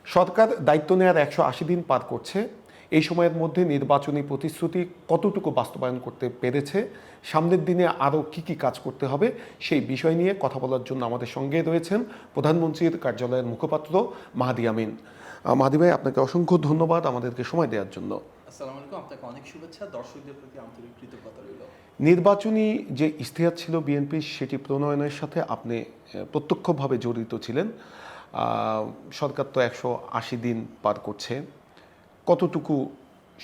সরকার দায়িত্ব নেওয়ার 180 দিন পার করছে। এই সময়ের মধ্যে নির্বাচনী প্রতিশ্রুতি কতটুকু বাস্তবায়ন করতে পেরেছে, সামনের দিনে আরও কী কী কাজ করতে হবে, সেই বিষয় নিয়ে কথা বলার জন্য আমাদের সঙ্গে রয়েছেন প্রধানমন্ত্রীর কার্যালয়ের মুখপাত্র মাহাদি আমিন। মাহাদি ভাই, আপনাকে অসংখ্য ধন্যবাদ আমাদেরকে সময় দেওয়ার জন্য। আসসালামু আলাইকুম, আপনাকে অনেক শুভেচ্ছা, দর্শকদের প্রতি আন্তরিক কৃতজ্ঞতা রইল। নির্বাচনী যে ইশতেহার ছিল বিএনপির, সেটি প্রণয়নের সাথে আপনি প্রত্যক্ষভাবে জড়িত ছিলেন। সরকার তো 180 দিন পার করছে, কতটুকু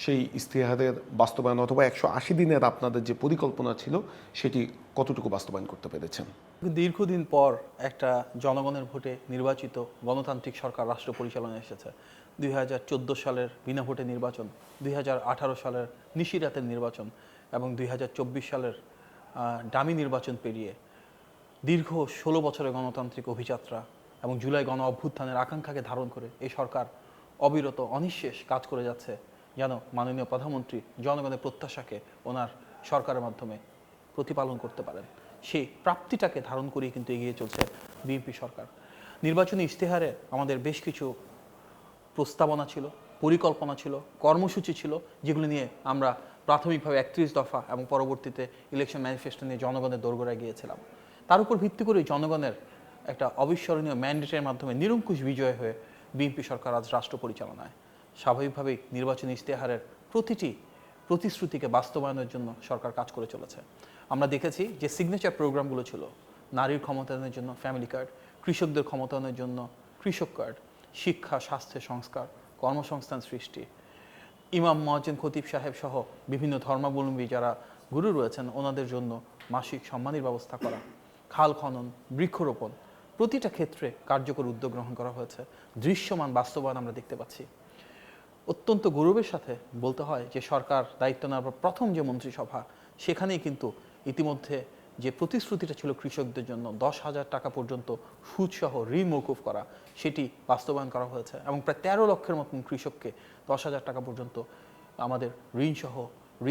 সেই ইশতেহারের বাস্তবায়ন অথবা 180 দিনের আপনাদের যে পরিকল্পনা ছিল সেটি কতটুকু বাস্তবায়ন করতে পেরেছেন? দীর্ঘদিন পর একটা জনগণের ভোটে নির্বাচিত গণতান্ত্রিক সরকার রাষ্ট্র পরিচালনায় এসেছে। 2014 সালের বিনা ভোটে নির্বাচন, 2018 সালের নিশিরাতের নির্বাচন এবং 2024 সালের ডামি নির্বাচন পেরিয়ে দীর্ঘ 16 বছরের গণতান্ত্রিক অভিযাত্রা এবং জুলাই গণ অভ্যুত্থানের আকাঙ্ক্ষাকে ধারণ করে এই সরকার অবিরত অনিঃশেষ কাজ করে যাচ্ছে, যেন মাননীয় প্রধানমন্ত্রী জনগণের প্রত্যাশাকে ওনার সরকারের মাধ্যমে প্রতিপালন করতে পারেন। সেই প্রাপ্তিটাকে ধারণ করেই কিন্তু এগিয়ে চলছে বিএনপি সরকার। নির্বাচনী ইশতেহারে আমাদের বেশ কিছু প্রস্তাবনা ছিল, পরিকল্পনা ছিল, কর্মসূচি ছিল, যেগুলো নিয়ে আমরা প্রাথমিকভাবে 31 দফা এবং পরবর্তীতে ইলেকশন ম্যানিফেস্টো নিয়ে জনগণের দোরগোড়ায় গিয়েছিলাম। তার উপর ভিত্তি করে জনগণের একটা অবিস্মরণীয় ম্যান্ডেটের মাধ্যমে নিরঙ্কুশ বিজয় হয়ে বিএনপি সরকার আজ রাষ্ট্র পরিচালনায়। স্বাভাবিকভাবেই নির্বাচনী ইশতেহারের প্রতিটি প্রতিশ্রুতিকে বাস্তবায়নের জন্য সরকার কাজ করে চলেছে। আমরা দেখেছি যে সিগনেচার প্রোগ্রামগুলো ছিল নারীর ক্ষমতায়নের জন্য ফ্যামিলি কার্ড, কৃষকদের ক্ষমতায়নের জন্য কৃষক কার্ড, শিক্ষা, স্বাস্থ্য, সংস্কার, কর্মসংস্থান সৃষ্টি, ইমাম, মুয়াজ্জিন, খতিব সাহেব সহ বিভিন্ন ধর্মাবলম্বী যারা গুরু রয়েছেন ওনাদের জন্য মাসিক সম্মানের ব্যবস্থা করা, খাল খনন, বৃক্ষরোপণ, প্রতিটা ক্ষেত্রে কার্যকর উদ্যোগ গ্রহণ করা হয়েছে। দৃশ্যমান বাস্তবায়ন আমরা দেখতে পাচ্ছি। অত্যন্ত গৌরবের সাথে বলতে হয় যে সরকার দায়িত্ব নেওয়ার পর প্রথম যে মন্ত্রিসভা, সেখানেই কিন্তু ইতিমধ্যে যে প্রতিশ্রুতিটা ছিল কৃষকদের জন্য 10,000 টাকা পর্যন্ত সুদসহ ঋণ মৌকুফ করা, সেটি বাস্তবায়ন করা হয়েছে এবং প্রায় 13 লক্ষের মতন কৃষককে 10,000 টাকা পর্যন্ত আমাদের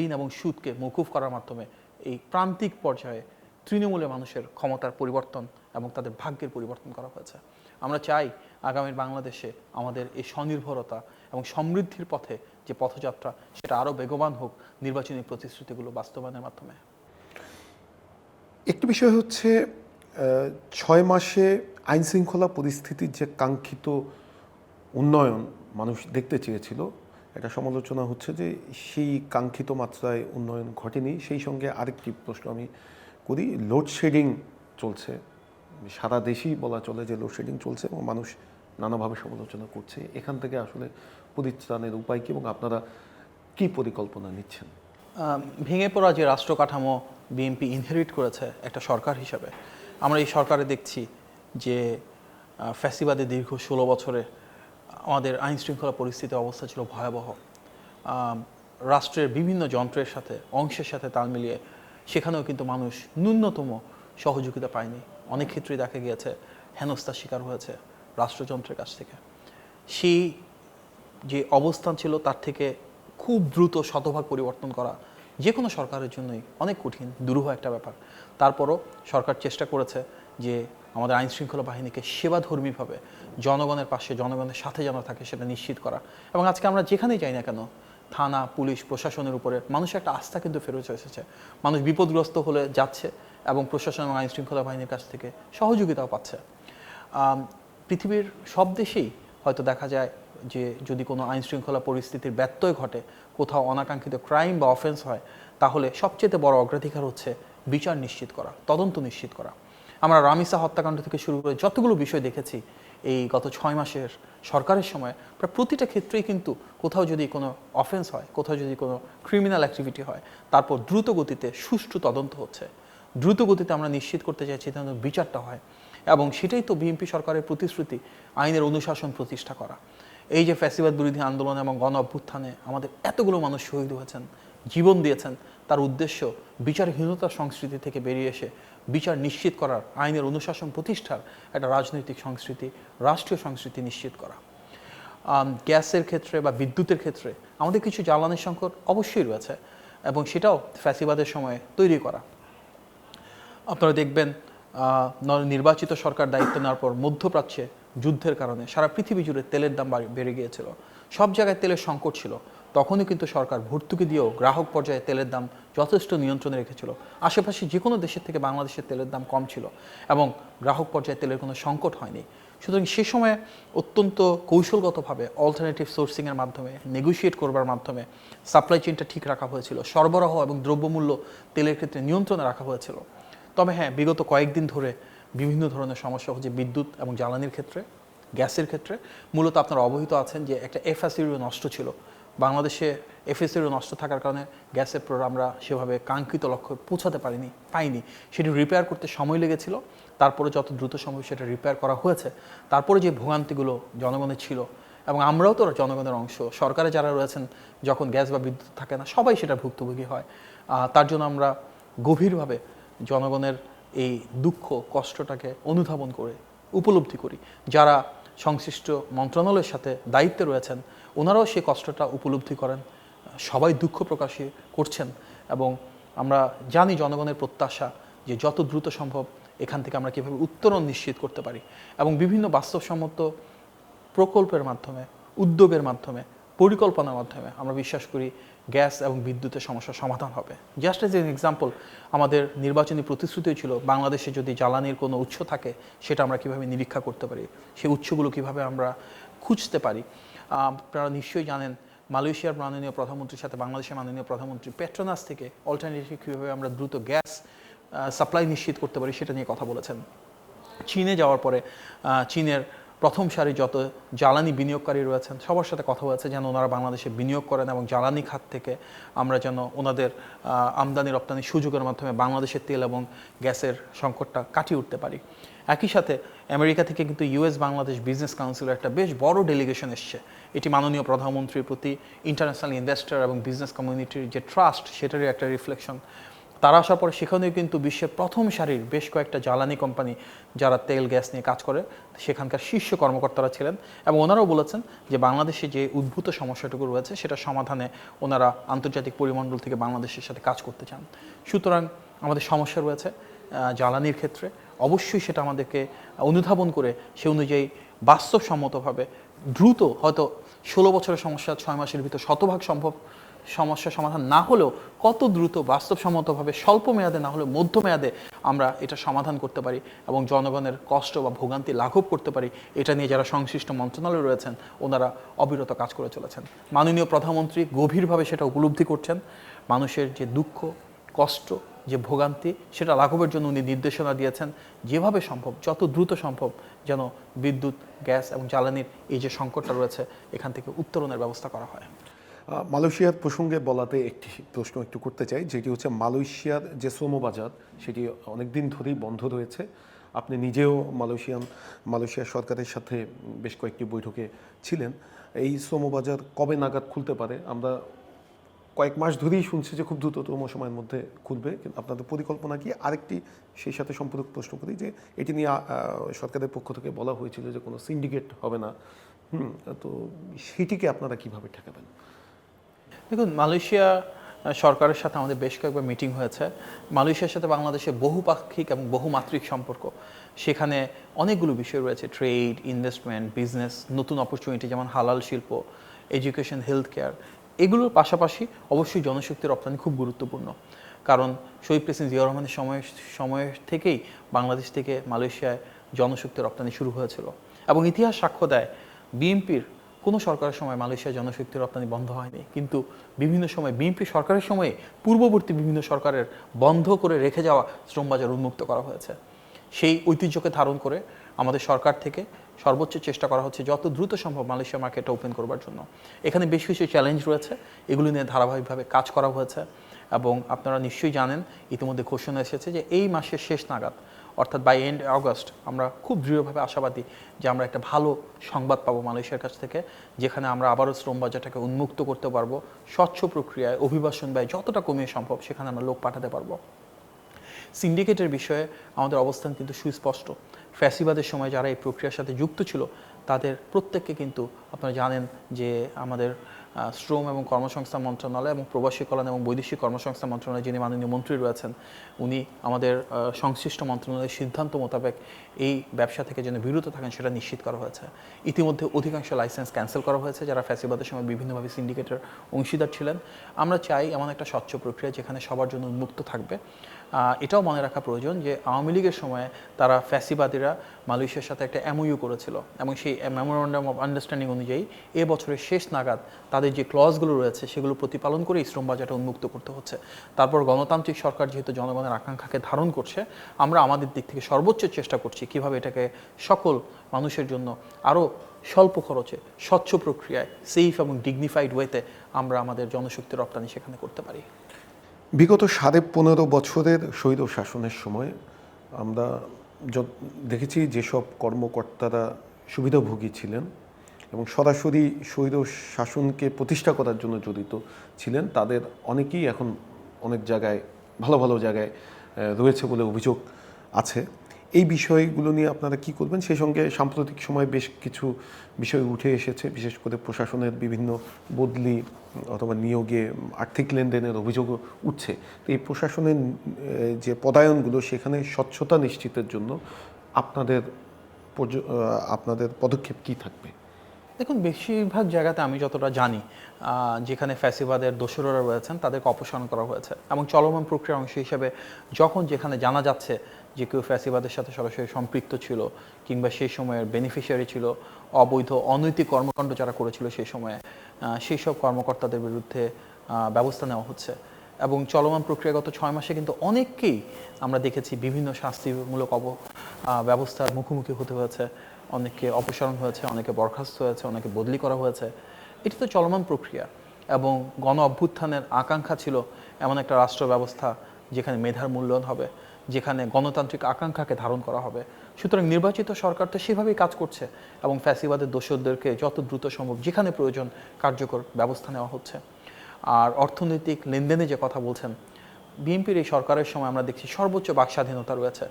ঋণ এবং সুদকে মৌকুফ করার মাধ্যমে এই প্রান্তিক পর্যায়ে তৃণমূলের মানুষের ক্ষমতার পরিবর্তন এবং তাদের ভাগ্যের পরিবর্তন করা হয়েছে। আমরা চাই আগামীর বাংলাদেশে আমাদের এই স্বনির্ভরতা এবং সমৃদ্ধির পথে যে পথযাত্রা, সেটা আরও বেগবান হোক নির্বাচনী প্রতিশ্রুতিগুলো বাস্তবায়নের মাধ্যমে। একটি বিষয় হচ্ছে 6 মাসে আইন শৃঙ্খলা পরিস্থিতির যে কাঙ্ক্ষিত উন্নয়ন মানুষ দেখতে চেয়েছিল, একটা সমালোচনা হচ্ছে যে সেই কাঙ্ক্ষিত মাত্রায় উন্নয়ন ঘটেনি। সেই সঙ্গে আরেকটি প্রশ্ন আমি করি, লোডশেডিং চলছে, সারা দেশেই বলা চলে যে লোডশেডিং চলছে এবং মানুষ নানাভাবে সমালোচনা করছে। এখান থেকে আসলে পরিত্রাণের উপায় কী এবং আপনারা কী পরিকল্পনা নিচ্ছেন? ভেঙে পড়া যে রাষ্ট্র কাঠামো বিএনপি ইনহেরিট করেছে একটা সরকার হিসাবে, আমরা এই সরকারে দেখছি যে ফ্যাসিবাদে দীর্ঘ 16 বছরে আমাদের আইন শৃঙ্খলা পরিস্থিতির অবস্থা ছিল ভয়াবহ। রাষ্ট্রের বিভিন্ন যন্ত্রের সাথে, অংশের সাথে তাল মিলিয়ে সেখানেও কিন্তু মানুষ ন্যূনতম সহযোগিতা পায়নি। অনেক ক্ষেত্রেই দেখা গিয়েছে হেনস্থার শিকার হয়েছে রাষ্ট্রযন্ত্রের কাছ থেকে। সেই যে অবস্থান ছিল তার থেকে খুব দ্রুত শতভাগ পরিবর্তন করা যে কোনো সরকারের জন্যই অনেক কঠিন, দুরূহ একটা ব্যাপার। তারপরও সরকার চেষ্টা করেছে যে আমাদের আইন শৃঙ্খলা বাহিনীকে সেবাধর্মীভাবে জনগণের পাশে, জনগণের সাথে যেন থাকে সেটা নিশ্চিত করা। এবং আজকে আমরা যেখানেই যাই না কেন, থানা, পুলিশ, প্রশাসনের উপরে মানুষের একটা আস্থা কিন্তু ফেরত এসেছে। মানুষ বিপদগ্রস্ত হলে যাচ্ছে এবং প্রশাসন এবং আইন শৃঙ্খলা বাহিনীর কাছ থেকে সহযোগিতাও পাচ্ছে। পৃথিবীর সব দেশেই হয়তো দেখা যায় যে যদি কোনো আইন শৃঙ্খলা পরিস্থিতির ব্যত্যয় ঘটে, কোথাও অনাকাঙ্ক্ষিত ক্রাইম বা অফেন্স হয়, তাহলে সবচেয়ে বড় অগ্রাধিকার হচ্ছে বিচার নিশ্চিত করা, তদন্ত নিশ্চিত করা। আমরা রামিসা হত্যাকাণ্ড থেকে শুরু করে যতগুলো বিষয় দেখেছি এই গত 6 মাসের সরকারের সময়, প্রায় প্রতিটা ক্ষেত্রেই কিন্তু কোথাও যদি কোনো অফেন্স হয়, কোথাও যদি কোনো ক্রিমিনাল অ্যাক্টিভিটি হয়, তারপর দ্রুত গতিতে সুষ্ঠু তদন্ত হচ্ছে। দ্রুত গতিতে আমরা নিশ্চিত করতে চাইছি যেন বিচারটা হয়, এবং সেটাই তো বিএনপি সরকারের প্রতিশ্রুতি, আইনের অনুশাসন প্রতিষ্ঠা করা। এই যে ফ্যাসিবাদ বিরোধী আন্দোলন এবং গণ অভ্যুত্থানে আমাদের এতগুলো মানুষ শহীদ হয়েছেন, জীবন দিয়েছেন, তার উদ্দেশ্য বিচারহীনতার সংস্কৃতি থেকে বেরিয়ে এসে বিচার নিশ্চিত করার, আইনের অনুশাসন প্রতিষ্ঠার একটা রাজনৈতিক সংস্কৃতি, রাষ্ট্রীয় সংস্কৃতি নিশ্চিত করা। গ্যাসের ক্ষেত্রে বা বিদ্যুতের ক্ষেত্রে আমাদের কিছু জ্বালানির সংকট অবশ্যই রয়েছে এবং সেটাও ফ্যাসিবাদের সময়ে তৈরি করা। আপনারা দেখবেন নির্বাচিত সরকার দায়িত্ব নেওয়ার পর মধ্যপ্রাচ্যে যুদ্ধের কারণে সারা পৃথিবী জুড়ে তেলের দাম বেড়ে গিয়েছিল, সব জায়গায় তেলের সংকট ছিল, তখনই কিন্তু সরকার ভর্তুকি দিয়েও গ্রাহক পর্যায়ে তেলের দাম যথেষ্ট নিয়ন্ত্রণে রেখেছিল। আশেপাশে যে কোনো দেশের থেকে বাংলাদেশের তেলের দাম কম ছিল এবং গ্রাহক পর্যায়ে তেলের কোনো সংকট হয়নি। সুতরাং সে সময় অত্যন্ত কৌশলগতভাবে অল্টারনেটিভ সোর্সিংয়ের মাধ্যমে, নেগোশিয়েট করবার মাধ্যমে সাপ্লাই চেইনটা ঠিক রাখা হয়েছিল, সরবরাহ এবং দ্রব্যমূল্য তেলের ক্ষেত্রে নিয়ন্ত্রণে রাখা হয়েছিল। তবে হ্যাঁ, বিগত কয়েকদিন ধরে বিভিন্ন ধরনের সমস্যা হচ্ছে বিদ্যুৎ এবং জ্বালানির ক্ষেত্রে, গ্যাসের ক্ষেত্রে। মূলত আপনারা অবহিত আছেন যে একটা এফএসইউ নষ্ট ছিল বাংলাদেশে। এফএসইউ নষ্ট থাকার কারণে গ্যাসের আমরা সেভাবে কাঙ্ক্ষিত লক্ষ্যে পৌঁছাতে পাইনি। সেটি রিপেয়ার করতে সময় লেগেছিল, তারপরে যত দ্রুত সম্ভব সেটা রিপেয়ার করা হয়েছে। তারপরে যে ভোগান্তিগুলো জনগণের ছিল, এবং আমরাও তো জনগণের অংশ, সরকারে যারা রয়েছেন যখন গ্যাস বা বিদ্যুৎ থাকে না সবাই সেটা ভুক্তভোগী হয়। তার জন্য আমরা গভীরভাবে জনগণের এই দুঃখ কষ্টটাকে অনুধাবন করে উপলব্ধি করি। যারা সংশ্লিষ্ট মন্ত্রণালয়ের সাথে দায়িত্বে রয়েছেন ওনারাও সেই কষ্টটা উপলব্ধি করেন, সবাই দুঃখ প্রকাশ করছেন, এবং আমরা জানি জনগণের প্রত্যাশা যে যত দ্রুত সম্ভব এখান থেকে আমরা কীভাবে উত্তরণ নিশ্চিত করতে পারি, এবং বিভিন্ন বাস্তবসম্মত প্রকল্পের মাধ্যমে, উদ্যোগের মাধ্যমে, পরিকল্পনার মাধ্যমে আমরা বিশ্বাস করি গ্যাস এবং বিদ্যুতের সমস্যার সমাধান হবে। জাস্ট এজ এন এক্সাম্পল, আমাদের নির্বাচনী প্রতিশ্রুতি ছিল বাংলাদেশে যদি জ্বালানির কোনো উৎস থাকে সেটা আমরা কীভাবে নিরীক্ষা করতে পারি, সেই উৎসগুলো কীভাবে আমরা খুঁজতে পারি। আপনারা নিশ্চয়ই জানেন মালয়েশিয়ার মাননীয় প্রধানমন্ত্রীর সাথে বাংলাদেশের মাননীয় প্রধানমন্ত্রী পেট্রোনাস থেকে অল্টারনেটিভ কীভাবে আমরা দ্রুত গ্যাস সাপ্লাই নিশ্চিত করতে পারি সেটা নিয়ে কথা বলেছেন। চীনে যাওয়ার পরে চীনের প্রথম সারি যত জ্বালানি বিনিয়োগকারী রয়েছেন সবার সাথে কথা হয়েছে যেন ওনারা বাংলাদেশে বিনিয়োগ করেন এবং জ্বালানি খাত থেকে আমরা যেন ওনাদের আমদানি রপ্তানি সুযোগের মাধ্যমে বাংলাদেশের তেল এবং গ্যাসের সংকটটা কাটিয়ে উঠতে পারি। একই সাথে আমেরিকা থেকে কিন্তু ইউএস বাংলাদেশ বিজনেস কাউন্সিলের একটা বেশ বড় ডেলিগেশন এসছে। এটি মাননীয় প্রধানমন্ত্রীর প্রতি ইন্টারন্যাশনাল ইনভেস্টর এবং বিজনেস কমিউনিটির যে ট্রাস্ট সেটারই একটা রিফ্লেকশন। তারা আসার পরে সেখানেও কিন্তু বিশ্বের প্রথম সারির বেশ কয়েকটা জ্বালানি কোম্পানি যারা তেল গ্যাস নিয়ে কাজ করে সেখানকার শীর্ষ কর্মকর্তারা ছিলেন, এবং ওনারাও বলেছেন যে বাংলাদেশে যে উদ্ভূত সমস্যাটুকু রয়েছে সেটা সমাধানে ওনারা আন্তর্জাতিক পরিমণ্ডল থেকে বাংলাদেশের সাথে কাজ করতে চান। সুতরাং আমাদের সমস্যা রয়েছে জ্বালানির ক্ষেত্রে, অবশ্যই সেটা আমাদেরকে অনুধাবন করে সে অনুযায়ী বাস্তবসম্মতভাবে দ্রুত, হয়তো 16 বছরের সমস্যা 6 মাসের ভিতর শতভাগ সম্ভব সমস্যা সমাধান না হলেও কত দ্রুত বাস্তবসম্মতভাবে স্বল্প মেয়াদে না হলেও মধ্যমেয়াদে আমরা এটা সমাধান করতে পারি এবং জনগণের কষ্ট বা ভোগান্তি লাঘব করতে পারি, এটা নিয়ে যারা সংশ্লিষ্ট মন্ত্রণালয়ে রয়েছেন ওনারা অবিরত কাজ করে চলেছেন। মাননীয় প্রধানমন্ত্রী গভীরভাবে সেটা উপলব্ধি করছেন, মানুষের যে দুঃখ কষ্ট যে ভোগান্তি সেটা লাঘবের জন্য উনি নির্দেশনা দিয়েছেন যেভাবে সম্ভব যত দ্রুত সম্ভব যেন বিদ্যুৎ গ্যাস এবং জ্বালানির এই যে সংকটটা রয়েছে এখান থেকে উত্তরণের ব্যবস্থা করা হয়। মালয়েশিয়ার প্রসঙ্গে বলাতে একটি প্রশ্ন একটু করতে চাই, যেটি হচ্ছে মালয়েশিয়ার যে শ্রম বাজার সেটি অনেক দিন ধরেই বন্ধ রয়েছে। আপনি নিজেও মালয়েশিয়ার সরকারের সাথে বেশ কয়েকটি বৈঠকে ছিলেন। এই শ্রম বাজার কবে নাগাদ খুলতে পারে? আমরা কয়েক মাস ধরেই শুনছি যে খুব দ্রুততম সময়ের মধ্যে খুলবে, কিন্তু আপনাদের পরিকল্পনা কি? আরেকটি সেই সাথে সম্পর্ক প্রশ্ন করি যে এটি নিয়ে সরকারের পক্ষ থেকে বলা হয়েছিল যে কোনো সিন্ডিকেট হবে না, তো সেটিকে আপনারা কিভাবে ঠেকাবেন? দেখুন, মালয়েশিয়া সরকারের সাথে আমাদের বেশ কয়েকবার মিটিং হয়েছে। মালয়েশিয়ার সাথে বাংলাদেশের বহুপাক্ষিক এবং বহুমাত্রিক সম্পর্ক, সেখানে অনেকগুলো বিষয় রয়েছে, ট্রেড, ইনভেস্টমেন্ট, বিজনেস, নতুন অপরচুনিটি যেমন হালাল শিল্প, এডুকেশন, হেলথ কেয়ার। এগুলোর পাশাপাশি অবশ্যই জনশক্তি রপ্তানি খুব গুরুত্বপূর্ণ, কারণ শহীদ প্রেসিডেন্ট জিয়াউর রহমানের সময় থেকেই বাংলাদেশ থেকে মালয়েশিয়ায় জনশক্তি রপ্তানি শুরু হয়েছিল, এবং ইতিহাস সাক্ষ্য দেয় বিএনপির কোনো সরকারের সময় মালয়েশিয়া জনশক্তি রপ্তানি বন্ধ হয়নি, কিন্তু বিভিন্ন সময় বিএনপি সরকারের সময়ে পূর্ববর্তী বিভিন্ন সরকারের বন্ধ করে রেখে যাওয়া শ্রমবাজার উন্মুক্ত করা হয়েছে। সেই ঐতিহ্যকে ধারণ করে আমাদের সরকার থেকে সর্বোচ্চ চেষ্টা করা হচ্ছে যত দ্রুত সম্ভব মালয়েশিয়া মার্কেটটা ওপেন করবার জন্য। এখানে বেশ কিছু চ্যালেঞ্জ রয়েছে, এগুলি নিয়ে ধারাবাহিকভাবে কাজ করা হয়েছে, এবং আপনারা নিশ্চয়ই জানেন ইতিমধ্যে ঘোষণা এসেছে যে এই মাসের শেষ নাগাদ অর্থাৎ বাই এন্ড আগস্ট আমরা খুব দৃঢ়ভাবে আশাবাদী যে আমরা একটা ভালো সংবাদ পাবো মালয়েশিয়ার কাছ থেকে, যেখানে আমরা আবারও শ্রম বাজারটাকে উন্মুক্ত করতে পারবো, স্বচ্ছ প্রক্রিয়ায় অভিবাসন ব্যয় যতটা কমিয়ে সম্ভব সেখানে আমরা লোক পাঠাতে পারবো। সিন্ডিকেটের বিষয়ে আমাদের অবস্থান কিন্তু সুস্পষ্ট। ফ্যাসিবাদের সময় যারা এই প্রক্রিয়ার সাথে যুক্ত ছিল তাদের প্রত্যেককে কিন্তু আপনারা জানেন যে আমাদের শ্রম এবং কর্মসংস্থান মন্ত্রণালয় এবং প্রবাসী কল্যাণ এবং বৈদেশিক কর্মসংস্থান মন্ত্রণালয় যিনি মাননীয় মন্ত্রী রয়েছেন, উনি আমাদের সংশ্লিষ্ট মন্ত্রণালয়ের সিদ্ধান্ত মোতাবেক এই ব্যবসা থেকে যেন বিরত থাকেন সেটা নিশ্চিত করা হয়েছে। ইতিমধ্যে অধিকাংশ লাইসেন্স ক্যান্সেল করা হয়েছে যারা ফ্যাসিবাদের সময় বিভিন্নভাবে সিন্ডিকেটের অংশীদার ছিলেন। আমরা চাই এমন একটা স্বচ্ছ প্রক্রিয়া যেখানে সবার জন্য উন্মুক্ত থাকবে। এটাও মনে রাখা প্রয়োজন যে আওয়ামী লীগের সময়ে তারা ফ্যাসিবাদীরা মালয়েশিয়ার সাথে একটা এমওইউ করেছিল এবং সেই মেমোরেন্ডাম অফ আন্ডারস্ট্যান্ডিং অনুযায়ী এ বছরের শেষ নাগাদ তাদের যে ক্লজগুলো রয়েছে সেগুলো প্রতিপালন করে শ্রম বাজারটা উন্মুক্ত করতে হচ্ছে। তারপর গণতান্ত্রিক সরকার যেহেতু জনগণের আকাঙ্ক্ষাকে ধারণ করছে, আমরা আমাদের দিক থেকে সর্বোচ্চ চেষ্টা করছি কীভাবে এটাকে সকল মানুষের জন্য আরও স্বল্প খরচে স্বচ্ছ প্রক্রিয়ায় সেফ এবং ডিগনিফাইড ওয়েতে আমরা আমাদের জনশক্তি রপ্তানি সেখানে করতে পারি। বিগত 15.5 বছরের স্বৈর শাসনের সময় আমরা দেখেছি যেসব কর্মকর্তারা সুবিধাভোগী ছিলেন এবং সরাসরি স্বৈর শাসনকে প্রতিষ্ঠা করার জন্য জড়িত ছিলেন, তাদের অনেকেই এখন অনেক জায়গায় ভালো ভালো জায়গায় রয়েছে বলে অভিযোগ আছে। এই বিষয়গুলো নিয়ে আপনারা কি করবেন? সেই সঙ্গে সাম্প্রতিক সময়ে বেশ কিছু বিষয় উঠে এসেছে, বিশেষ করে প্রশাসনের বিভিন্ন বদলি অথবা নিয়োগে আর্থিক লেনদেনের অভিযোগও উঠছে। তো এই প্রশাসনের যে পদায়নগুলো সেখানে স্বচ্ছতা নিশ্চিতের জন্য আপনাদের পদক্ষেপ কি থাকবে? দেখুন, বেশিরভাগ জায়গাতে আমি যতটা জানি যেখানে ফ্যাসিবাদের দোসররা রয়েছেন তাদেরকে অপসারণ করা হয়েছে এবং চলমান প্রক্রিয়ার অংশ হিসেবে যখন যেখানে জানা যাচ্ছে যে কেউ ফ্যাসিবাদের সাথে সরাসরি সম্পৃক্ত ছিল কিংবা সেই সময়ের বেনিফিশিয়ারি ছিল, অবৈধ অনৈতিক কর্মকাণ্ড যারা করেছিল সেই সময়ে, সেই সব কর্মকর্তাদের বিরুদ্ধে ব্যবস্থা নেওয়া হচ্ছে। এবং চলমান প্রক্রিয়াগত 6 মাসে কিন্তু অনেককেই আমরা দেখেছি বিভিন্ন শাস্তিমূলক ব্যবস্থার মুখোমুখি হতে হয়েছে। অনেকে অপসারণ হয়েছে, অনেকে বরখাস্ত হয়েছে, অনেকে বদলি করা হয়েছে। এটি তো চলমান প্রক্রিয়া এবং গণ অভ্যুত্থানের আকাঙ্ক্ষা ছিল এমন একটা রাষ্ট্র ব্যবস্থা যেখানে মেধার মূল্যায়ন হবে, যেখানে গণতান্ত্রিক আকাঙ্ক্ষাকে ধারণ করা হবে। সুতরাং নির্বাচিত সরকার তো সেভাবেই কাজ করছে এবং ফ্যাসিবাদের দোষরদেরকে যত দ্রুত সম্ভব যেখানে প্রয়োজন কার্যকর ব্যবস্থা নেওয়া হচ্ছে। আর অর্থনৈতিক লেনদেনে যে কথা বলছেন, বিএনপির এই সরকারের সময় আমরা দেখছি সর্বোচ্চ বাক স্বাধীনতা রয়েছে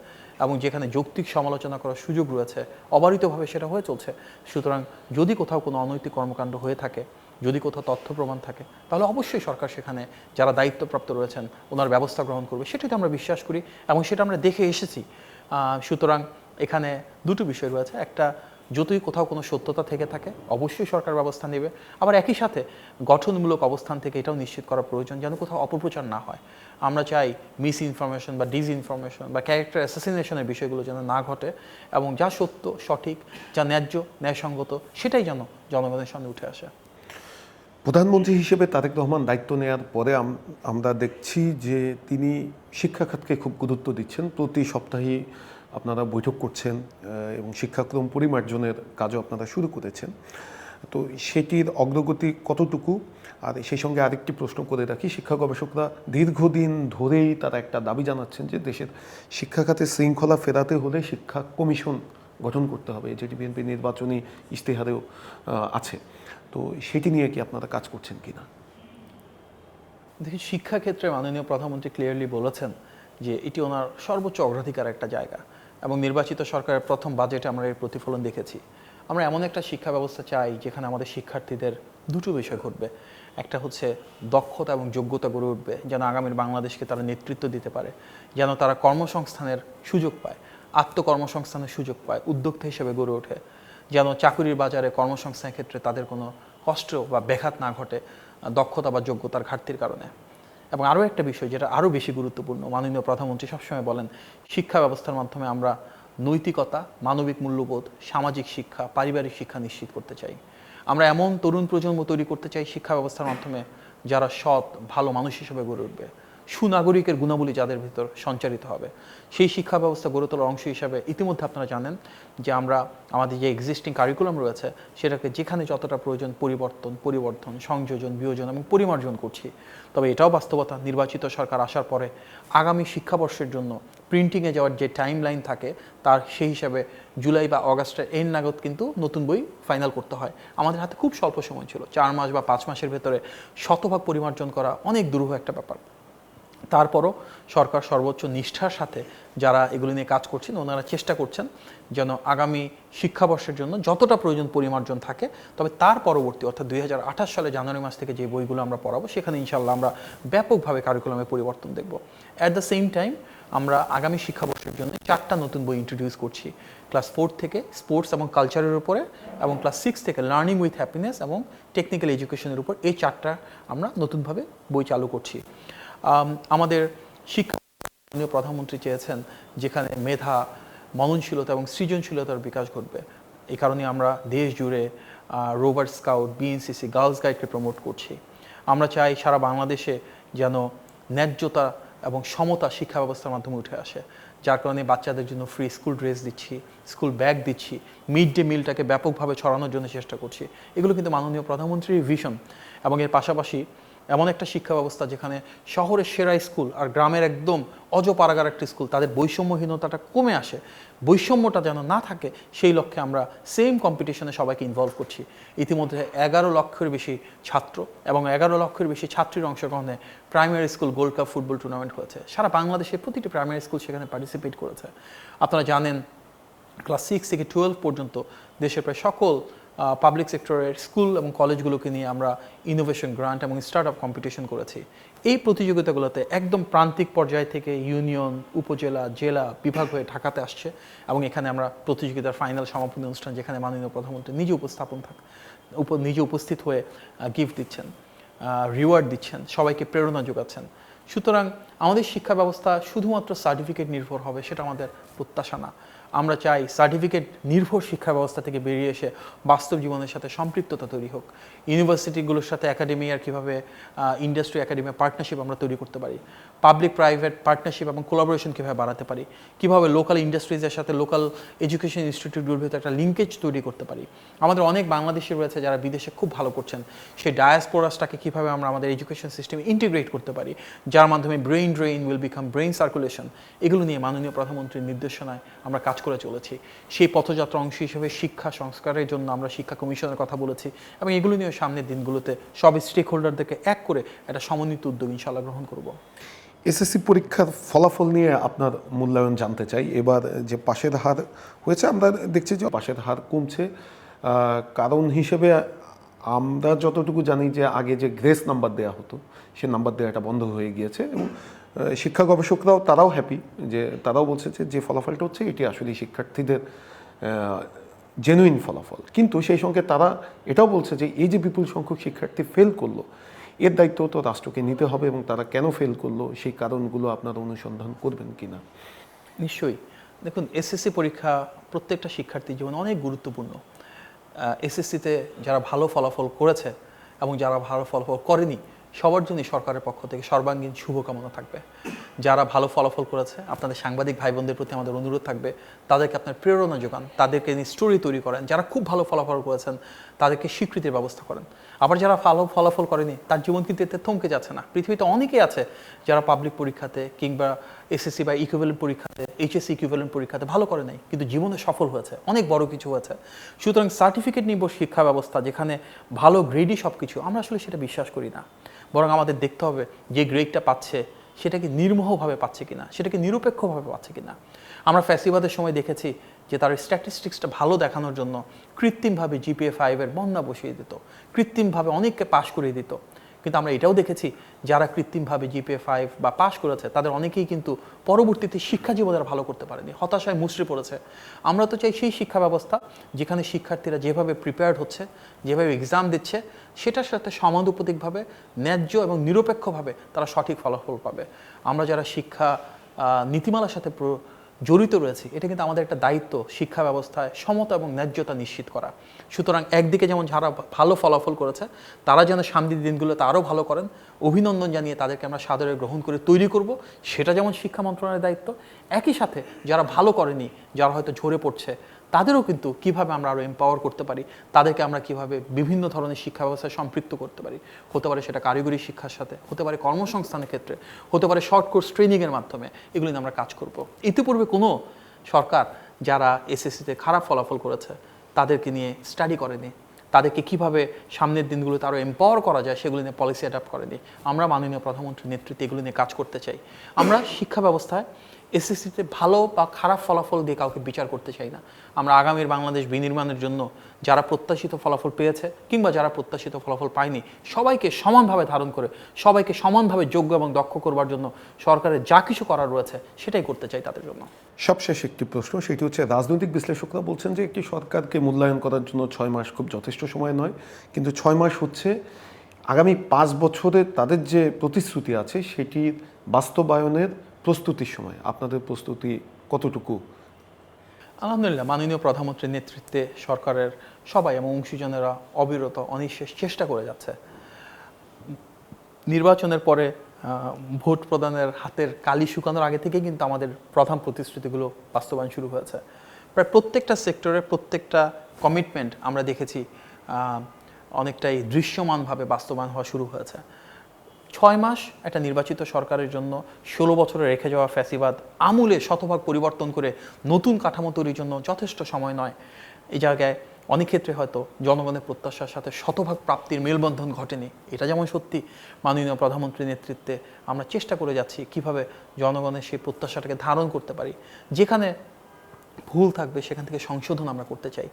এবং যেখানে যৌক্তিক সমালোচনা করার সুযোগ রয়েছে অবারিতভাবে সেটা হয়ে চলছে। সুতরাং যদি কোথাও কোনো অনৈতিক কর্মকাণ্ড হয়ে থাকে, যদি কোথাও তথ্য প্রমাণ থাকে, তাহলে অবশ্যই সরকার সেখানে যারা দায়িত্বপ্রাপ্ত রয়েছেন ওনার ব্যবস্থা গ্রহণ করবে, সেটাতে আমরা বিশ্বাস করি এবং সেটা আমরা দেখে এসেছি। সুতরাং এখানে দুটো বিষয় রয়েছে। একটা, যতই কোথাও কোনো সত্যতা থেকে থাকে অবশ্যই সরকার ব্যবস্থা নেবে, আবার একই সাথে গঠনমূলক অবস্থান থেকে এটাও নিশ্চিত করা প্রয়োজন যেন কোথাও অপপ্রচার না হয়। আমরা চাই মিস ইনফরমেশন বা ডিসইনফরমেশন বা ক্যারেক্টার অ্যাসাসিনেশনের বিষয়গুলো যেন না ঘটে এবং যা সত্য সঠিক, যা ন্যায্য ন্যায়সঙ্গত সেটাই যেন জনগণের সামনে উঠে আসে। প্রধানমন্ত্রী হিসেবে তারেক রহমান দায়িত্ব নেওয়ার পরে আমরা দেখছি যে তিনি শিক্ষা খাতকে খুব গুরুত্ব দিচ্ছেন। প্রতি সপ্তাহে আপনারা বৈঠক করছেন এবং শিক্ষাক্রম পরিমার্জনের কাজও আপনারা শুরু করেছেন। তো সেটির অগ্রগতি কতটুকু? আর সেই সঙ্গে আরেকটি প্রশ্ন করে রাখি, শিক্ষা গবেষকরা দীর্ঘদিন ধরেই তারা একটা দাবি জানাচ্ছেন যে দেশের শিক্ষা খাতে শৃঙ্খলা ফেরাতে হলে শিক্ষা কমিশন গঠন করতে হবে, যেটি বিএনপি নির্বাচনী ইশতেহারেও আছে। তো সেটি নিয়ে কি আপনারা কাজ করছেন কিনা? দেখি, শিক্ষাক্ষেত্রে মাননীয় প্রধানমন্ত্রী ক্লিয়ারলি বলেছেন যে এটি ওনার সর্বোচ্চ অগ্রাধিকার একটা জায়গা এবং নির্বাচিত সরকারের প্রথম বাজেটে আমরা এর প্রতিফলন দেখেছি। আমরা এমন একটা শিক্ষা ব্যবস্থা চাই যেখানে আমাদের শিক্ষার্থীদের দুটো বিষয় ঘটবে। একটা হচ্ছে দক্ষতা এবং যোগ্যতা গড়ে উঠবে, যেন আগামীর বাংলাদেশকে তারা নেতৃত্ব দিতে পারে, যেন তারা কর্মসংস্থানের সুযোগ পায়, আত্মকর্মসংস্থানের সুযোগ পায়, উদ্যোক্তা হিসেবে গড়ে ওঠে, যেন চাকুরির বাজারে কর্মসংস্থানের ক্ষেত্রে তাদের কোনো কষ্ট বা ব্যাঘাত না ঘটে দক্ষতা বা যোগ্যতার ঘাটতির কারণে। এবং আরও একটা বিষয় যেটা আরও বেশি গুরুত্বপূর্ণ, মাননীয় প্রধানমন্ত্রী সবসময় বলেন শিক্ষা ব্যবস্থার মাধ্যমে আমরা নৈতিকতা, মানবিক মূল্যবোধ, সামাজিক শিক্ষা, পারিবারিক শিক্ষা নিশ্চিত করতে চাই। আমরা এমন তরুণ প্রজন্ম তৈরি করতে চাই শিক্ষা ব্যবস্থার মাধ্যমে যারা সৎ ভালো মানুষ হিসেবে গড়ে উঠবে, সুনাগরিকের গুণাবলী যাদের ভিতর সঞ্চারিত হবে। সেই শিক্ষা ব্যবস্থা গড়ে তোলার অংশ হিসাবে ইতিমধ্যে আপনারা জানেন যে আমরা আমাদের যে এক্সিস্টিং কারিকুলাম রয়েছে সেটাকে যেখানে যতটা প্রয়োজন পরিবর্ধন, সংযোজন, বিয়োজন এবং পরিমার্জন করছি। তবে এটাও বাস্তবতা, নির্বাচিত সরকার আসার পরে আগামী শিক্ষাবর্ষের জন্য প্রিন্টিংয়ে যাওয়ার যে টাইম লাইন থাকে তার সেই হিসাবে জুলাই বা অগাস্টের এন্ড নাগাদ কিন্তু নতুন বই ফাইনাল করতে হয়। আমাদের হাতে খুব স্বল্প সময় ছিল, 4 মাস বা 5 মাসের ভেতরে শতভাগ পরিমার্জন করা অনেক দুরূহ একটা ব্যাপার। তারপরও সরকার সর্বোচ্চ নিষ্ঠার সাথে যারা এগুলো নিয়ে কাজ করছেন ওনারা চেষ্টা করছেন যেন আগামী শিক্ষাবর্ষের জন্য যতটা প্রয়োজন পরিমার্জন থাকে, তবে তার পরবর্তী অর্থাৎ 2028 সালে জানুয়ারি মাস থেকে যে বইগুলো আমরা পড়াবো সেখানে ইনশাল্লাহ আমরা ব্যাপকভাবে কারিকুলামে পরিবর্তন দেখব। অ্যাট দ্য সেম টাইম আমরা আগামী শিক্ষাবর্ষের জন্য 4টা নতুন বই ইন্ট্রোডিউস করছি। ক্লাস 4 থেকে স্পোর্টস এবং কালচারের উপরে, এবং ক্লাস 6 থেকে লার্নিং উইথ হ্যাপিনেস এবং টেকনিক্যাল এডুকেশনের উপর, এই 4টা আমরা নতুনভাবে বই চালু করছি। আমাদের শিক্ষা প্রধানমন্ত্রী চেয়েছেন যেখানে মেধা, মননশীলতা এবং সৃজনশীলতার বিকাশ ঘটবে। এই কারণে আমরা দেশ জুড়ে রোভার স্কাউট, বিএনসিসি, গার্লস গাইডকে প্রমোট করছি। আমরা চাই সারা বাংলাদেশে যেন ন্যায্যতা এবং সমতা শিক্ষা ব্যবস্থার মাধ্যমে উঠে আসে, যার কারণে বাচ্চাদের জন্য ফ্রি স্কুল ড্রেস দিচ্ছি, স্কুল ব্যাগ দিচ্ছি, মিড ডে মিলটাকে ব্যাপকভাবে ছড়ানোর জন্য চেষ্টা করছি। এগুলো কিন্তু মাননীয় প্রধানমন্ত্রীর ভিশন। এবং এর পাশাপাশি এমন একটা শিক্ষা ব্যবস্থা যেখানে শহরের সেরা স্কুল আর গ্রামের একদম অজপাড়াগার একটা স্কুল, তাদের বৈষম্যহীনতাটা কমে আসে, বৈষম্যটা যেন না থাকে, সেই লক্ষ্যে আমরা সেম কম্পিটিশনে সবাইকে ইনভলভ করছি। ইতিমধ্যে 11 লক্ষের বেশি ছাত্র এবং 11 লক্ষের বেশি ছাত্রীর অংশগ্রহণে primary school gold cup football tournament হয়েছে। সারা বাংলাদেশের প্রতিটি প্রাইমারি স্কুল সেখানে পার্টিসিপেট করেছে। আপনারা জানেন ক্লাস 6 থেকে 12 পর্যন্ত দেশের প্রায় সকল পাবলিক সেক্টরের স্কুল এবং কলেজগুলোকে নিয়ে আমরা ইনোভেশন গ্রান্ট এবং স্টার্ট আপ কম্পিটিশন করেছি। এই প্রতিযোগিতাগুলোতে একদম প্রান্তিক পর্যায় থেকে ইউনিয়ন, উপজেলা, জেলা, বিভাগ হয়ে ঢাকাতে আসছে, এবং এখানে আমরা প্রতিযোগিতার ফাইনাল সমাপনী অনুষ্ঠান যেখানে মাননীয় প্রধানমন্ত্রী নিজে উপস্থিত হয়ে গিফট দিচ্ছেন, রিওয়ার্ড দিচ্ছেন, সবাইকে প্রেরণা যোগাচ্ছেন। সুতরাং আমাদের শিক্ষা ব্যবস্থা শুধুমাত্র সার্টিফিকেট নির্ভর হবে সেটা আমাদের প্রত্যাশা না। আমরা চাই সার্টিফিকেট নির্ভর শিক্ষা ব্যবস্থা থেকে বেরিয়ে এসে বাস্তব জীবনের সাথে সম্পৃক্ততা তৈরি হোক। ইউনিভার্সিটিগুলোর সাথে একাডেমি আর কীভাবে ইন্ডাস্ট্রি একাডেমি পার্টনারশিপ আমরা তৈরি করতে পারি, পাবলিক প্রাইভেট পার্টনারশিপ এবং কোলাবোরেশন কীভাবে বাড়াতে পারি, কীভাবে লোকাল ইন্ডাস্ট্রিজের সাথে লোকাল এডুকেশন ইনস্টিটিউটগুলোর ভিতরে একটা লিঙ্কেজ তৈরি করতে পারি। আমাদের অনেক বাংলাদেশি রয়েছে যারা বিদেশে খুব ভালো করছেন, সেই ডায়াসপোরাসটাকে কীভাবে আমরা আমাদের এডুকেশন সিস্টেমে ইন্টিগ্রেট করতে পারি, যার মাধ্যমে brain drain will become brain circulation. এগুলো নিয়ে মাননীয় প্রধানমন্ত্রীর নির্দেশনায় আমরা কাজ করে চলেছি। সেই পথযাত্রা অংশ হিসেবে শিক্ষা সংস্কারের জন্য আমরা শিক্ষা কমিশনের কথা বলেছি, এবং এগুলো নিয়ে সামনের দিনগুলোতে সব স্টেক হোল্ডারদেরকে এক করে একটা সমন্বিত উদ্যোগ ইনশাআল্লাহ গ্রহণ করব। এসএসসি পরীক্ষার ফলাফল নিয়ে আপনার মূল্যায়ন জানতে চাই। এবার যে পাশের হার হয়েছে, আমরা দেখছি যে পাশের হার কমছে। কারণ হিসেবে আমরা যতটুকু জানি যে আগে যে গ্রেস নাম্বার দেওয়া হতো সে নাম্বার দেওয়াটা বন্ধ হয়ে গিয়েছে, এবং শিক্ষা গবেষকরাও তারাও হ্যাপি, যে তারাও বলছে যে ফলাফলটা হচ্ছে এটি আসলে শিক্ষার্থীদের জেনুইন ফলাফল। কিন্তু সেই সঙ্গে তারা এটাও বলছে যে এই যে বিপুল সংখ্যক শিক্ষার্থী ফেল করলো, এর দায়িত্ব তো রাষ্ট্রকে নিতে হবে, এবং তারা কেন ফেল করলো সেই কারণগুলো আপনারা অনুসন্ধান করবেন কিনা? নিশ্চয়ই। দেখুন, এসএসসি পরীক্ষা প্রত্যেকটা শিক্ষার্থীর জীবনে অনেক গুরুত্বপূর্ণ। এসএসসিতে যারা ভালো ফলাফল করেছে এবং যারা ভালো ফলাফল করেনি সবার জন্যই সরকারের পক্ষ থেকে সর্বাঙ্গীন শুভকামনা থাকবে। যারা ভালো ফলাফল করেছে, আপনাদের সাংবাদিক ভাই বোনদের প্রতি আমাদের অনুরোধ থাকবে তাদেরকে আপনার প্রেরণা যোগান, তাদেরকে নিয়ে স্টোরি তৈরি করেন। যারা খুব ভালো ফলাফল করেছেন তাদেরকে স্বীকৃতির ব্যবস্থা করেন। আবার যারা ভালো ফলাফল করেনি তার জীবন কিন্তু এতে থমকে যাচ্ছে না। পৃথিবীতে অনেকেই আছে যারা পাবলিক পরীক্ষাতে কিংবা এসএসসি বা ইকুইভ্যালেন্ট পরীক্ষাতে, এইচএসসি ইকুইভ্যালেন্ট পরীক্ষাতে ভালো করে নাই, কিন্তু জীবনে সফল হয়েছে, অনেক বড় কিছু হয়েছে। সুতরাং সার্টিফিকেট নির্ভর শিক্ষা ব্যবস্থা যেখানে ভালো গ্রেডই সব কিছু, আমরা আসলে সেটা বিশ্বাস করি না। বরং আমাদের দেখতে হবে যে গ্রেডটা পাচ্ছে সেটা কি নির্মোহভাবে পাচ্ছে কিনা, সেটাকে নিরপেক্ষভাবে পাচ্ছে কিনা। আমরা ফ্যাসিবাদের সময় দেখেছি যে তার স্ট্যাটিস্টিক্সটা ভালো দেখানোর জন্য কৃত্রিমভাবে জিপিএ 5-এর বন্যা বসিয়ে দিত, কৃত্রিমভাবে অনেককে পাশ করিয়ে দিত। কিন্তু আমরা এটাও দেখেছি যারা কৃত্রিমভাবে জিপিএ 5 বা পাশ করেছে তাদের অনেকেই কিন্তু পরবর্তীতে শিক্ষা জীবনে ভালো করতে পারেনি, হতাশায় মুচড়ে পড়েছে। আমরা তো চাই সেই শিক্ষা ব্যবস্থা যেখানে শিক্ষার্থীরা যেভাবে প্রিপেয়ার্ড হচ্ছে, যেভাবে এক্সাম দিচ্ছে, সেটার সাথে সমানুপাতিকভাবে ন্যায্য এবং নিরপেক্ষভাবে তারা সঠিক ফলাফল পাবে। আমরা যারা শিক্ষা নীতিমালার সাথে জড়িত রয়েছি, এটা কিন্তু আমাদের একটা দায়িত্ব শিক্ষা ব্যবস্থায় সমতা এবং ন্যায্যতা নিশ্চিত করা। সুতরাং একদিকে যেমন যারা ভালো ফলাফল করেছে তারা যেন সামনের দিনগুলোতে আরও ভালো করেন, অভিনন্দন জানিয়ে তাদেরকে আমরা সাদরে গ্রহণ করে তৈরি করব, সেটা যেমন শিক্ষা মন্ত্রণালয়ের দায়িত্ব। একই সাথে যারা ভালো করেনি, যারা হয়তো ঝরে পড়ছে, তাদেরও কিন্তু কিভাবে আমরা আরও এম্পাওয়ার করতে পারি, তাদেরকে আমরা কিভাবে বিভিন্ন ধরনের শিক্ষা ব্যবস্থায় সম্পৃক্ত করতে পারি। হতে পারে সেটা কারিগরি শিক্ষার সাথে, হতে পারে কর্মসংস্থানের ক্ষেত্রে, হতে পারে শর্ট কোর্স ট্রেনিংয়ের মাধ্যমে, এগুলি নিয়ে আমরা কাজ করব। ইতিপূর্বে কোনো সরকার যারা এসএসসিতে খারাপ ফলাফল করেছে তাদেরকে নিয়ে স্টাডি করেনি, তাদেরকে কিভাবে সামনের দিনগুলোতে আরও এম্পাওয়ার করা যায় সেগুলো নিয়ে পলিসি অ্যাডাপ্ট করেনি। আমরা মাননীয় প্রধানমন্ত্রীর নেতৃত্বে এগুলো নিয়ে কাজ করতে চাই। আমরা শিক্ষা ব্যবস্থায় এসএসসিতে ভালো বা খারাপ ফলাফল দিয়ে কাউকে বিচার করতে চাই না। আমরা আগামীর বাংলাদেশ বিনির্মাণের জন্য যারা প্রত্যাশিত ফলাফল পেয়েছে কিংবা যারা প্রত্যাশিত ফলাফল পায়নি সবাইকে সমানভাবে ধারণ করে সবাইকে সমানভাবে যোগ্য এবং দক্ষ করবার জন্য সরকারের যা কিছু করার রয়েছে সেটাই করতে চাই তাদের জন্য। সবশেষ একটি প্রশ্ন, সেটি হচ্ছে রাজনৈতিক বিশ্লেষকরা বলছেন যে একটি সরকারকে মূল্যায়ন করার জন্য 6 মাস খুব যথেষ্ট সময় নয়, কিন্তু 6 মাস হচ্ছে আগামী 5 বছরের তাদের যে প্রতিশ্রুতি আছে সেটির বাস্তবায়নের প্রস্তুতির সময়। আপনাদের প্রস্তুতি কতটুকু? আলহামদুলিল্লাহ, মাননীয় প্রধানমন্ত্রীর নেতৃত্বে সরকারের সবাই এবং অংশীজনেরা অবিরত অনিঃশেষ চেষ্টা করে যাচ্ছে। নির্বাচনের পরে ভোট প্রদানের হাতের কালি শুকানোর আগে থেকে কিন্তু আমাদের প্রধান প্রতিশ্রুতিগুলো বাস্তবায়ন শুরু হয়েছে। প্রায় প্রত্যেকটা সেক্টরে প্রত্যেকটা কমিটমেন্ট আমরা দেখেছি অনেকটাই দৃশ্যমানভাবে বাস্তবায়ন হওয়া শুরু হয়েছে। 6 মাস একটা নির্বাচিত সরকারের জন্য 16 বছরে রেখে যাওয়া ফ্যাসিবাদ আমূলে শতভাগ পরিবর্তন করে নতুন কাঠামো তৈরির জন্য যথেষ্ট সময় নয়। এই জায়গায় অনেক ক্ষেত্রে হয়তো জনগণের প্রত্যাশার সাথে শতভাগ প্রাপ্তির মেলবন্ধন ঘটেনি। এটা যেমন সত্যি, মাননীয় প্রধানমন্ত্রীর নেতৃত্বে আমরা চেষ্টা করে যাচ্ছি কিভাবে জনগণের সেই প্রত্যাশাটাকে ধারণ করতে পারি। যেখানে ভুল থাকবে সেখান থেকে সংশোধন আমরা করতে চাই।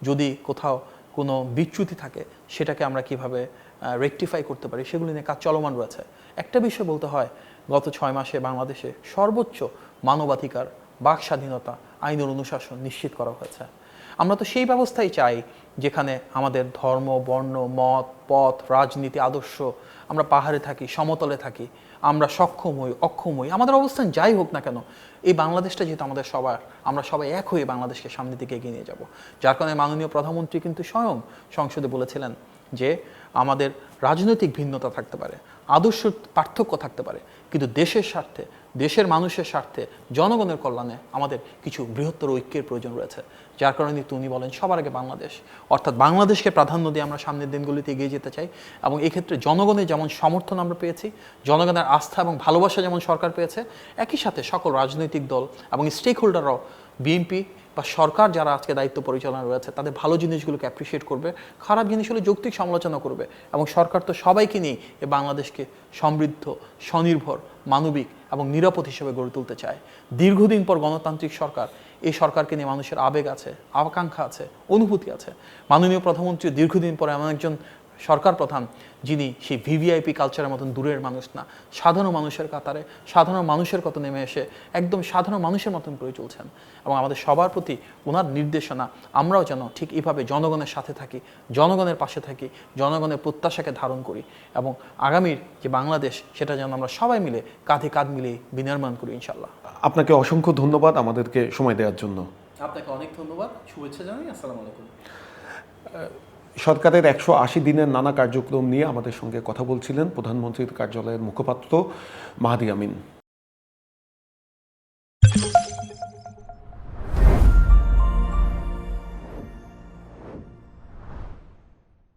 যদি কোথাও কোনো বিচ্যুতি থাকে সেটাকে আমরা কিভাবে রেকটিফাই করতে পারি সেগুলি নিয়ে কাজ চলমান রয়েছে। একটা বিষয় বলতে হয়, গত 6 মাসে বাংলাদেশে সর্বোচ্চ মানবাধিকার, বাক স্বাধীনতা, আইনের অনুশাসন নিশ্চিত করা হয়েছে। আমরা তো সেই ব্যবস্থাই চাই যেখানে আমাদের ধর্ম, বর্ণ, মত, পথ, রাজনীতি, আদর্শ, আমরা পাহাড়ে থাকি, সমতলে থাকি, আমরা সক্ষম হই, অক্ষম হই, আমাদের অবস্থান যাই হোক না কেন, এই বাংলাদেশটা যেহেতু আমাদের সবার, আমরা সবাই এক হয়ে বাংলাদেশকে সামনের দিকে এগিয়ে নিয়ে যাব। যার কারণে মাননীয় প্রধানমন্ত্রী কিন্তু স্বয়ং সংসদে বলেছিলেন যে আমাদের রাজনৈতিক ভিন্নতা থাকতে পারে, আদর্শ পার্থক্য থাকতে পারে, কিন্তু দেশের স্বার্থে, দেশের মানুষের স্বার্থে, জনগণের কল্যাণে আমাদের কিছু বৃহত্তর ঐক্যের প্রয়োজন রয়েছে। যার কারণে তিনি বলেন সবার আগে বাংলাদেশ, অর্থাৎ বাংলাদেশকে প্রাধান্য দিয়ে আমরা সামনের দিনগুলিতে এগিয়ে যেতে চাই। এবং এক্ষেত্রে জনগণের যেমন সমর্থন আমরা পেয়েছি, জনগণের আস্থা এবং ভালোবাসা যেমন সরকার পেয়েছে, একই সাথে সকল রাজনৈতিক দল এবং স্টেক হোল্ডাররাও বিএনপি বা সরকার যারা আজকে দায়িত্ব পরিচালনা রয়েছে তাদের ভালো জিনিসগুলোকে অ্যাপ্রিসিয়েট করবে, খারাপ জিনিস হলে যৌক্তিক সমালোচনা করবে। এবং সরকার তো সবাইকে নিয়ে এ বাংলাদেশকে সমৃদ্ধ, স্বনির্ভর, মানবিক এবং নিরাপদ হিসেবে গড়ে তুলতে চায়। দীর্ঘদিন পর গণতান্ত্রিক সরকার, এই সরকারকে নিয়ে মানুষের আবেগ আছে, আকাঙ্ক্ষা আছে, অনুভূতি আছে। মাননীয় প্রধানমন্ত্রী দীর্ঘদিন পরে এমন একজন সরকার প্রধান যিনি সেই ভিভিআইপি কালচারের মতন দূরের মানুষ না, সাধারণ মানুষের কাতারে সাধারণ মানুষের কত নেমে এসে একদম সাধারণ মানুষের মতন করে চলছেন। এবং আমাদের সবার প্রতি ওনার নির্দেশনা আমরাও যেন ঠিক এইভাবে জনগণের সাথে থাকি, জনগণের পাশে থাকি, জনগণের প্রত্যাশাকে ধারণ করি এবং আগামীর যে বাংলাদেশ সেটা যেন আমরা সবাই মিলে কাঁধে কাঁধ মিলে বিনির্মাণ করি ইনশাল্লাহ। আপনাকে অসংখ্য ধন্যবাদ আমাদেরকে সময় দেওয়ার জন্য। আপনাকে অনেক ধন্যবাদ, শুভেচ্ছা জানাই, আসসালামু আলাইকুম। সরকারের 180 দিনের নানা কার্যক্রম নিয়ে আমাদের সঙ্গে কথা বলছিলেন প্রধানমন্ত্রীর কার্যালয়ের মুখপাত্র মাহাদি আমিন।